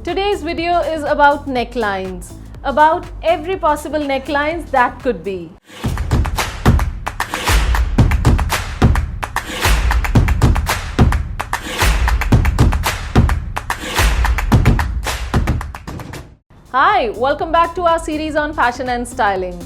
Today's video is about necklines, about every possible necklines that could be. Hi, welcome back to our series on fashion and styling.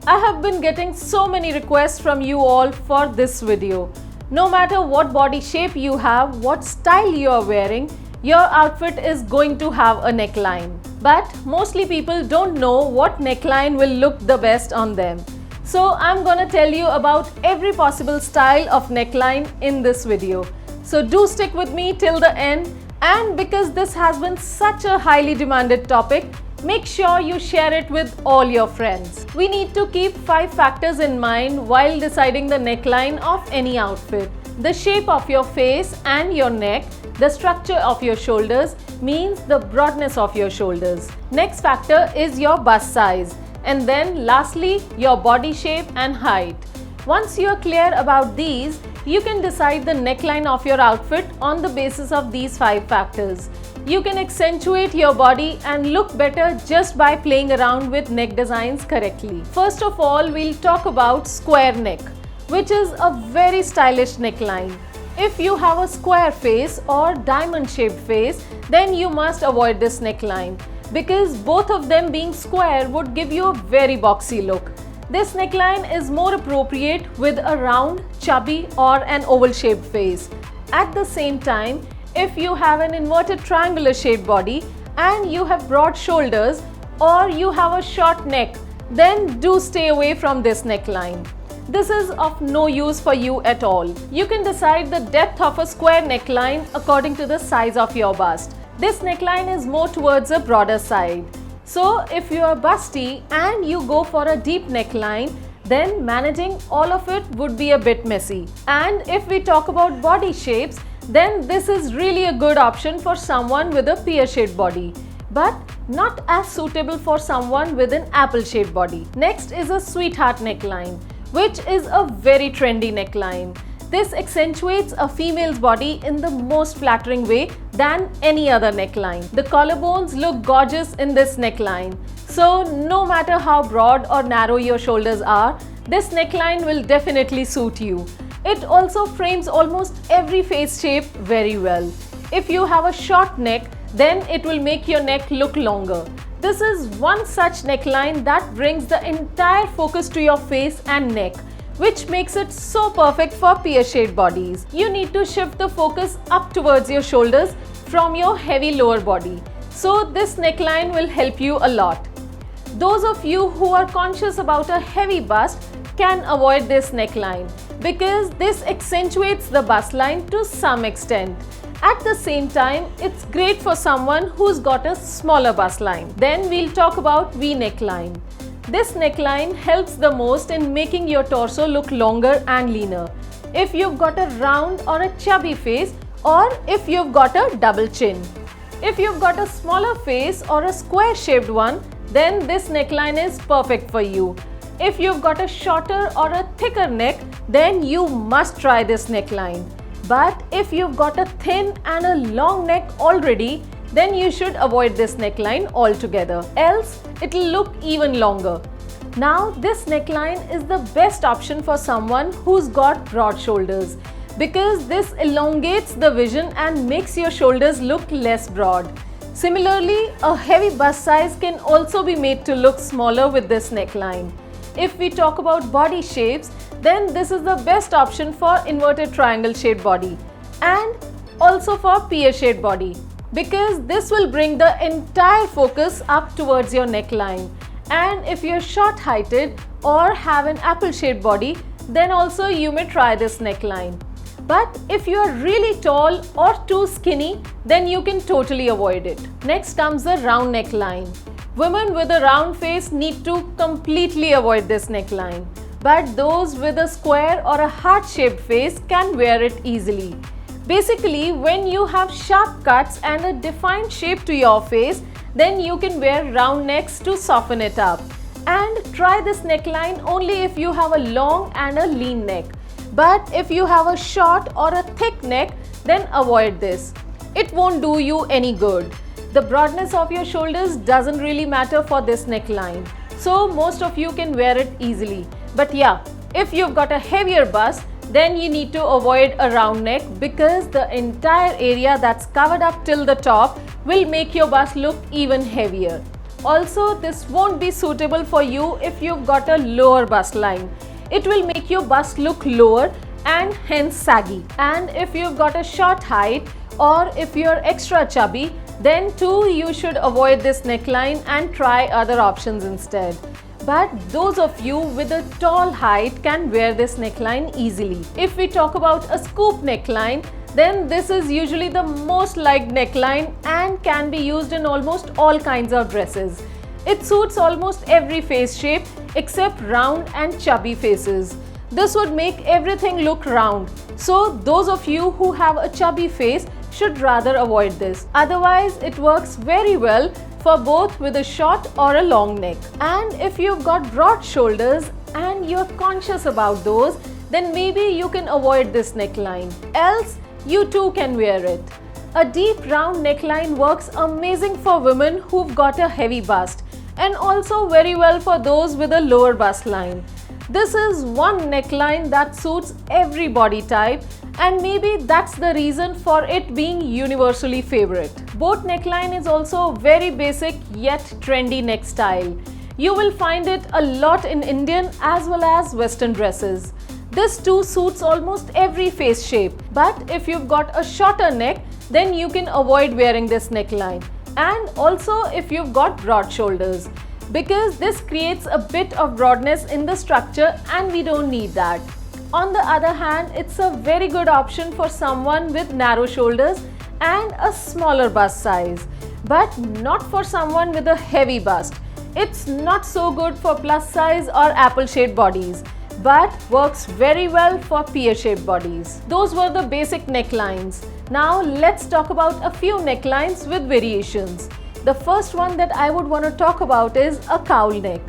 I have been getting so many requests from you all for this video. No matter what body shape you have, what style you are wearing, your outfit is going to have a neckline. But mostly people don't know what neckline will look the best on them. So I'm gonna tell you about every possible style of neckline in this video. So do stick with me till the end, and because this has been such a highly demanded topic, make sure you share it with all your friends. We need to keep 5 factors in mind while deciding the neckline of any outfit. The shape of your face and your neck, the structure of your shoulders means the broadness of your shoulders. Next factor is your bust size, and then lastly your body shape and height. Once you are clear about these, you can decide the neckline of your outfit on the basis of these 5 factors. You can accentuate your body and look better just by playing around with neck designs correctly. First of all, we'll talk about square neck, which is a very stylish neckline. If you have a square face or diamond shaped face, then you must avoid this neckline because both of them being square would give you a very boxy look. This neckline is more appropriate with a round, chubby or an oval shaped face. At the same time, if you have an inverted triangular shaped body and you have broad shoulders or you have a short neck, then do stay away from this neckline. This is of no use for you at all. You can decide the depth of a square neckline according to the size of your bust. This neckline is more towards a broader side. So if you are busty and you go for a deep neckline, then managing all of it would be a bit messy. And if we talk about body shapes, then this is really a good option for someone with a pear-shaped body, but not as suitable for someone with an apple-shaped body. Next is a sweetheart neckline, which is a very trendy neckline. This accentuates a female's body in the most flattering way than any other neckline. The collarbones look gorgeous in this neckline. So no matter how broad or narrow your shoulders are, this neckline will definitely suit you. It also frames almost every face shape very well. If you have a short neck, then it will make your neck look longer. This is one such neckline that brings the entire focus to your face and neck, which makes it so perfect for pear-shaped bodies. You need to shift the focus up towards your shoulders from your heavy lower body. So this neckline will help you a lot. Those of you who are conscious about a heavy bust can avoid this neckline because this accentuates the bust line to some extent. At the same time, it's great for someone who's got a smaller bust line. Then we'll talk about V neckline. This neckline helps the most in making your torso look longer and leaner. If you've got a round or a chubby face, or if you've got a double chin. If you've got a smaller face or a square shaped one, then this neckline is perfect for you. If you've got a shorter or a thicker neck, then you must try this neckline. But if you've got a thin and a long neck already, then you should avoid this neckline altogether, else it'll look even longer. Now this neckline is the best option for someone who's got broad shoulders because this elongates the vision and makes your shoulders look less broad. Similarly, a heavy bust size can also be made to look smaller with this neckline. If we talk about body shapes, then this is the best option for inverted triangle shaped body and also for pear shaped body because this will bring the entire focus up towards your neckline. And if you're short heighted or have an apple shaped body, then also you may try this neckline. But if you are really tall or too skinny, then you can totally avoid it. Next comes the round neckline. Women with a round face need to completely avoid this neckline, but those with a square or a heart-shaped face can wear it easily. Basically, when you have sharp cuts and a defined shape to your face, then you can wear round necks to soften it up. And try this neckline only if you have a long and a lean neck. But if you have a short or a thick neck, then avoid this. It won't do you any good. The broadness of your shoulders doesn't really matter for this neckline, so most of you can wear it easily. But yeah, if you've got a heavier bust, then you need to avoid a round neck because the entire area that's covered up till the top will make your bust look even heavier. Also, this won't be suitable for you if you've got a lower bust line. It will make your bust look lower and hence saggy. And if you've got a short height or if you're extra chubby, then too you should avoid this neckline and try other options instead. But those of you with a tall height can wear this neckline easily. If we talk about a scoop neckline, then this is usually the most liked neckline and can be used in almost all kinds of dresses. It suits almost every face shape except round and chubby faces. This would make everything look round. So those of you who have a chubby face should rather avoid this. Otherwise, it works very well for both with a short or a long neck. And if you've got broad shoulders and you're conscious about those, then maybe you can avoid this neckline. Else, you too can wear it. A deep round neckline works amazing for women who've got a heavy bust and also very well for those with a lower bust line. This is one neckline that suits every body type, and maybe that's the reason for it being universally favorite. Boat neckline is also a very basic yet trendy neck style. You will find it a lot in Indian as well as Western dresses. This too suits almost every face shape, but if you've got a shorter neck, then you can avoid wearing this neckline. And also if you've got broad shoulders, because this creates a bit of broadness in the structure and we don't need that. On the other hand, it's a very good option for someone with narrow shoulders and a smaller bust size, but not for someone with a heavy bust. It's not so good for plus size or apple-shaped bodies, but works very well for pear-shaped bodies. Those were the basic necklines. Now let's talk about a few necklines with variations. The first one that I would want to talk about is a cowl neck.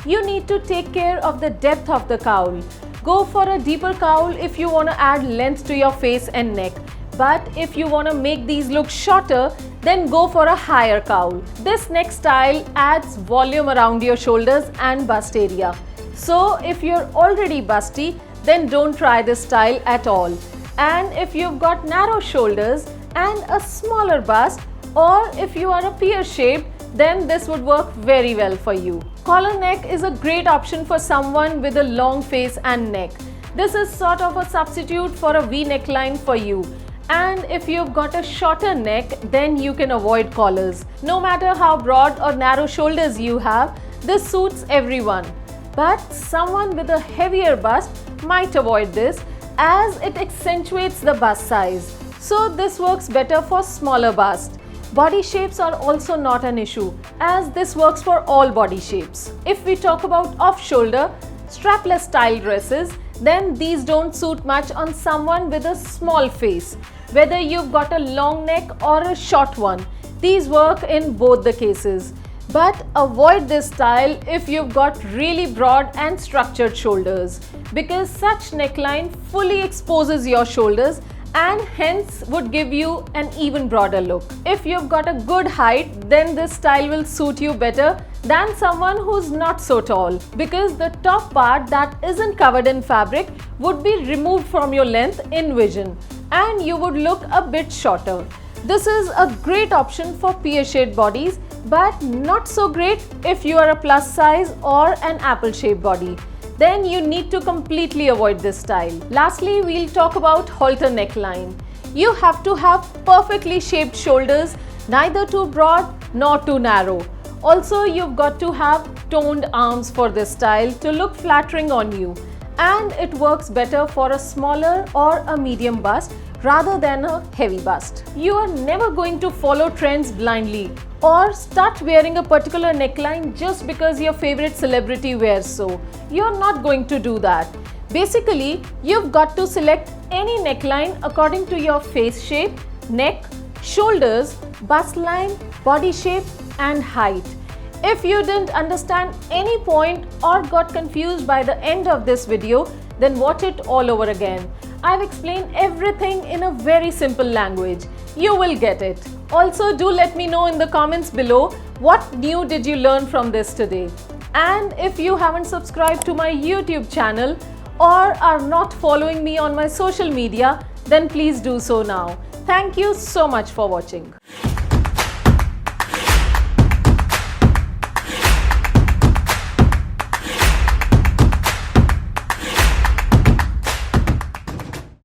You need to take care of the depth of the cowl. Go for a deeper cowl if you want to add length to your face and neck. But if you want to make these look shorter, then go for a higher cowl. This neck style adds volume around your shoulders and bust area. So if you're already busty, then don't try this style at all. And if you've got narrow shoulders and a smaller bust, or if you are a pear shaped, then this would work very well for you. Collar neck is a great option for someone with a long face and neck. This is sort of a substitute for a V neckline for you. And if you've got a shorter neck, then you can avoid collars. No matter how broad or narrow shoulders you have, this suits everyone. But someone with a heavier bust might avoid this as it accentuates the bust size. So this works better for smaller bust. Body shapes are also not an issue as this works for all body shapes. If we talk about off-shoulder, strapless style dresses, then these don't suit much on someone with a small face. Whether you've got a long neck or a short one, these work in both the cases. But avoid this style if you've got really broad and structured shoulders, because such neckline fully exposes your shoulders and hence would give you an even broader look. If you've got a good height, then this style will suit you better than someone who's not so tall, because the top part that isn't covered in fabric would be removed from your length in vision and you would look a bit shorter. This is a great option for pear-shaped bodies, but not so great if you are a plus size or an apple-shaped body. Then you need to completely avoid this style. Lastly, we'll talk about halter neckline. You have to have perfectly shaped shoulders, neither too broad nor too narrow. Also, you've got to have toned arms for this style to look flattering on you. And it works better for a smaller or a medium bust rather than a heavy bust. You are never going to follow trends blindly or start wearing a particular neckline just because your favorite celebrity wears so. You're not going to do that. Basically, you've got to select any neckline according to your face shape, neck, shoulders, bust line, body shape and height. If you didn't understand any point or got confused by the end of this video, then watch it all over again. I've explained everything in a very simple language. You will get it. Also, do let me know in the comments below what new did you learn from this today. And if you haven't subscribed to my YouTube channel or are not following me on my social media, then please do so now. Thank you so much for watching.